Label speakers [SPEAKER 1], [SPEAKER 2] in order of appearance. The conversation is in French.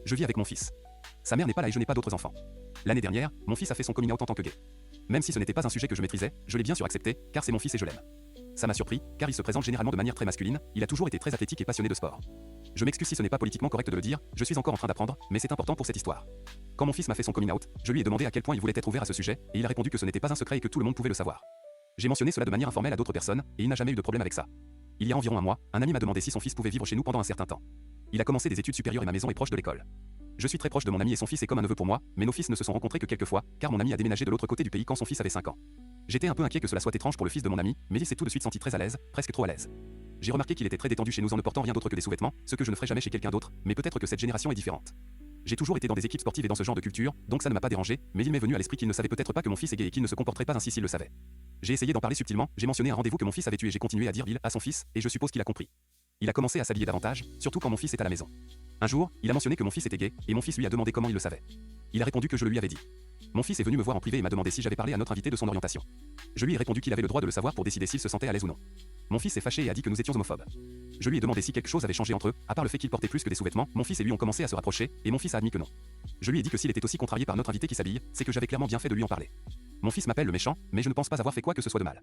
[SPEAKER 1] Je vis avec mon fils. Sa mère n'est pas là et je n'ai pas d'autres enfants. L'année dernière, mon fils a fait son coming out en tant que gay. Même si ce n'était pas un sujet que je maîtrisais, je l'ai bien sûr accepté, car c'est mon fils et je l'aime. Ça m'a surpris, car il se présente généralement de manière très masculine, il a toujours été très athlétique et passionné de sport. Je m'excuse si ce n'est pas politiquement correct de le dire, je suis encore en train d'apprendre, mais c'est important pour cette histoire. Quand mon fils m'a fait son coming out, je lui ai demandé à quel point il voulait être ouvert à ce sujet, et il a répondu que ce n'était pas un secret et que tout le monde pouvait le savoir. J'ai mentionné cela de manière informelle à d'autres personnes, et il n'a jamais eu de problème avec ça. Il y a environ un mois, un ami m'a demandé si son fils pouvait vivre chez nous pendant un certain temps. Il a commencé des études supérieures et ma maison est proche de l'école. Je suis très proche de mon ami et son fils est comme un neveu pour moi, mais nos fils ne se sont rencontrés que quelques fois, car mon ami a déménagé de l'autre côté du pays quand son fils avait 5 ans. J'étais un peu inquiet que cela soit étrange pour le fils de mon ami, mais il s'est tout de suite senti très à l'aise, presque trop à l'aise. J'ai remarqué qu'il était très détendu chez nous en ne portant rien d'autre que des sous-vêtements, ce que je ne ferais jamais chez quelqu'un d'autre, mais peut-être que cette génération est différente. J'ai toujours été dans des équipes sportives et dans ce genre de culture, donc ça ne m'a pas dérangé, mais il m'est venu à l'esprit qu'il ne savait peut-être pas que mon fils est gay et qu'il ne se comporterait pas ainsi s'il le savait. J'ai essayé d'en parler subtilement, j'ai mentionné un rendez-vous que mon fils avait eu et j'ai continué à dire il à son fils, et je suppose qu'il a compris. Il a commencé à s'habiller davantage, surtout quand mon fils est à la maison. Un jour, il a mentionné que mon fils était gay, et mon fils lui a demandé comment il le savait. Il a répondu que je le lui avais dit. Mon fils est venu me voir en privé et m'a demandé si j'avais parlé à notre invité de son orientation. Je lui ai répondu qu'il avait le droit de le savoir pour décider s'il se sentait à l'aise ou non. Mon fils est fâché et a dit que nous étions homophobes. Je lui ai demandé si quelque chose avait changé entre eux, à part le fait qu'il portait plus que des sous-vêtements, mon fils et lui ont commencé à se rapprocher, et mon fils a admis que non. Je lui ai dit que s'il était aussi contrarié par notre invité qui s'habille, c'est que j'avais clairement bien fait de lui en parler. Mon fils m'appelle le méchant, mais je ne pense pas avoir fait quoi que ce soit de mal.